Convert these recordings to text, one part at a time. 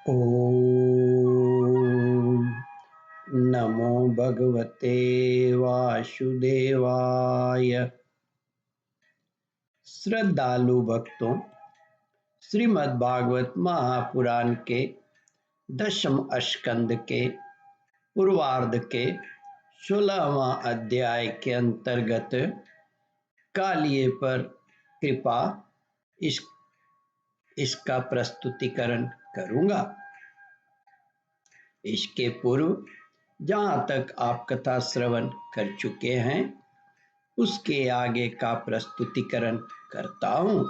ओम नमो भगवते वासुदेवाय। श्रद्धालु भक्तों, श्रीमद् भागवत महापुराण के 10वें स्कंद के पूर्वार्ध के 16वां अध्याय के अंतर्गत कालिए पर कृपा इसका प्रस्तुतिकरण करूंगा। इसके पूर्व जहाँ तक आप कथा श्रवण कर चुके हैं उसके आगे का प्रस्तुतिकरण करता हूँ।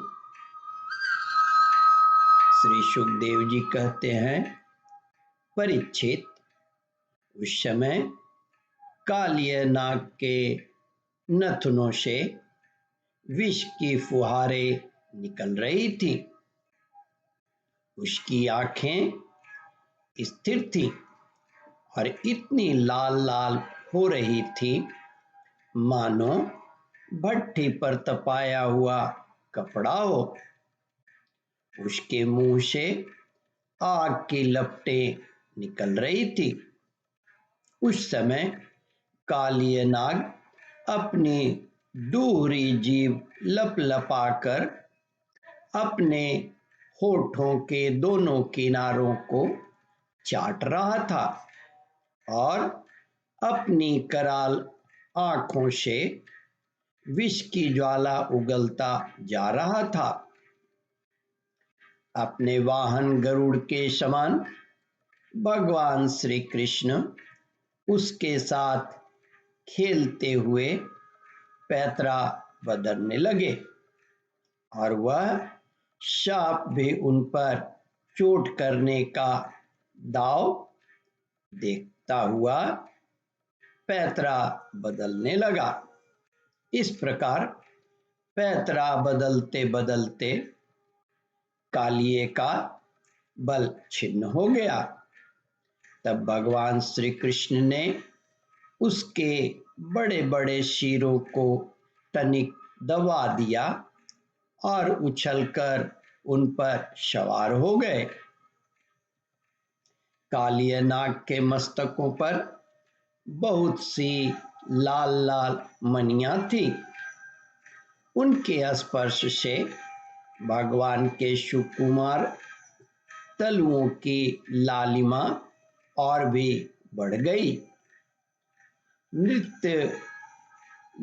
श्री सुखदेव जी कहते हैं, परीक्षित, उस समय कालिय नाग के नथनों से विष की फुहारें निकल रही थी। उसकी आंखें स्थिर थी और इतनी लाल लाल हो रही थी मानो भट्ठी पर तपाया हुआ कपड़ा हो। उसके मुंह से आग की लपटें निकल रही थी। उस समय कालिय नाग अपनी दूहरी जीभ लपलपाकर अपने होठों के दोनों किनारों को चाट रहा था और अपनी कराल आंखों से विष की ज्वाला उगलता जा रहा था। अपने वाहन गरुड़ के समान भगवान श्री कृष्ण उसके साथ खेलते हुए पैतरा बदलने लगे और वह सांप भी उन पर चोट करने का दांव देखता हुआ पैतरा बदलने लगा। इस प्रकार पैतरा बदलते बदलते कालिए का बल छिन्न हो गया। तब भगवान श्री कृष्ण ने उसके बड़े बड़े शीरों को तनिक दबा दिया और उछलकर उन पर सवार हो गए। कालिय नाग के मस्तकों पर बहुत सी लाल लाल मणियां थी। उनके स्पर्श से भगवान के सुकुमार तलुओं की लालिमा और भी बढ़ गई। नृत्य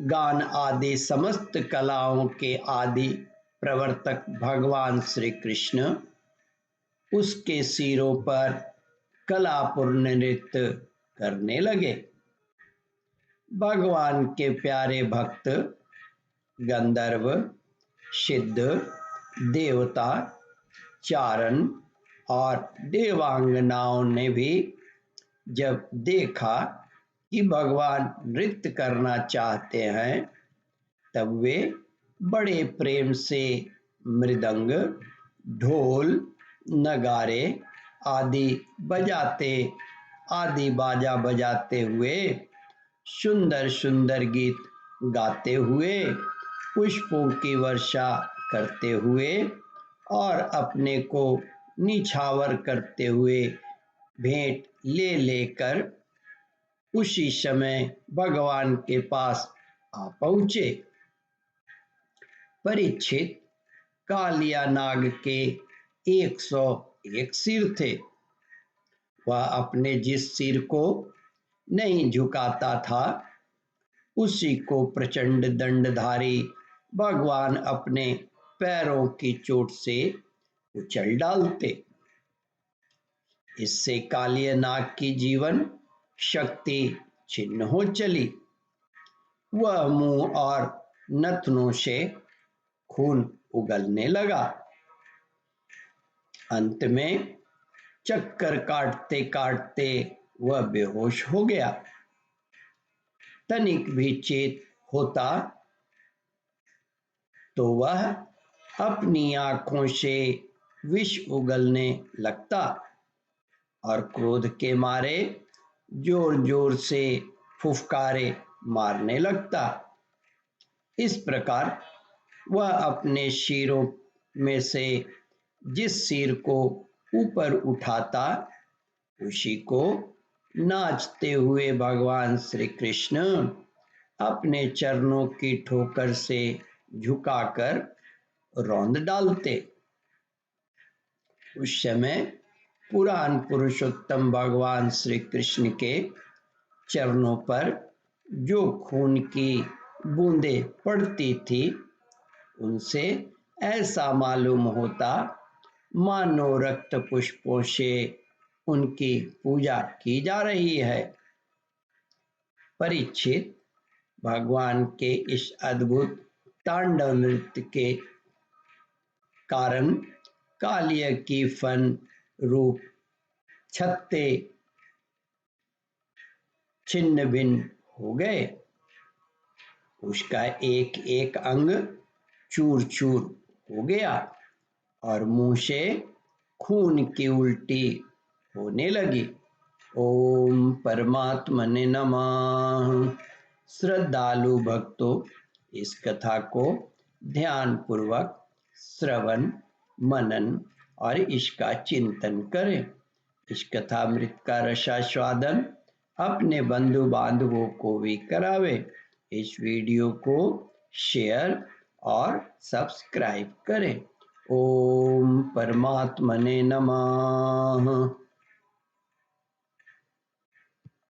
गान आदि समस्त कलाओं के आदि प्रवर्तक भगवान श्री कृष्ण उसके सिरों पर कलापूर्ण नृत्य करने लगे। भगवान के प्यारे भक्त गंधर्व, सिद्ध, देवता, चारण और देवांगनाओं ने भी जब देखा कि भगवान नृत्य करना चाहते हैं तब वे बड़े प्रेम से मृदंग, ढोल, नगारे आदि बाजा बजाते हुए सुंदर सुंदर गीत गाते हुए, पुष्पों की वर्षा करते हुए और अपने को निछावर करते हुए भेंट ले लेकर उसी समय भगवान के पास आ पहुंचे। परीक्षित, कालिया नाग के 101 सिर थे। वह अपने जिस सिर को नहीं झुकाता था उसी को प्रचंड दंडधारी भगवान अपने पैरों की चोट से उछल डालते। इससे कालिय नाग की जीवन शक्ति छिन्न हो चली। वह मुंह और नथनों से खून उगलने लगा। अंत में चक्कर काटते काटते वह बेहोश हो गया। तनिक भी चेत होता तो वह अपनी आंखों से विष उगलने लगता और क्रोध के मारे जोर जोर से फुफकारे मारने लगता। इस प्रकार वह अपने शीरों में से जिस सिर को ऊपर उठाता, उसी को नाचते हुए भगवान श्री कृष्ण अपने चरणों की ठोकर से झुकाकर रौंद डालते। उस समय पुराण पुरुषोत्तम भगवान श्री कृष्ण के चरणों पर जो खून की बूंदें पड़ती थी, उनसे ऐसा मालूम होता मानो रक्त पुष्पों से उनकी पूजा की जा रही है। परीक्षित, भगवान के इस अद्भुत तांडव नृत्य के कारण कालिय की फन रूप छत्ते छिन्न भिन्न हो गए। उसका एक एक अंग चूर चूर हो गया और मुंह से खून की उल्टी होने लगी। ओम परमात्मने नमः। श्रद्धालु भक्तों, इस कथा को ध्यान पूर्वक श्रवण, मनन और इसका चिंतन करें। इस कथामृत का रसास्वादन अपने बंधु बांधवों को भी करावे। इस वीडियो को शेयर और सब्सक्राइब करें। ओम परमात्मने नमः।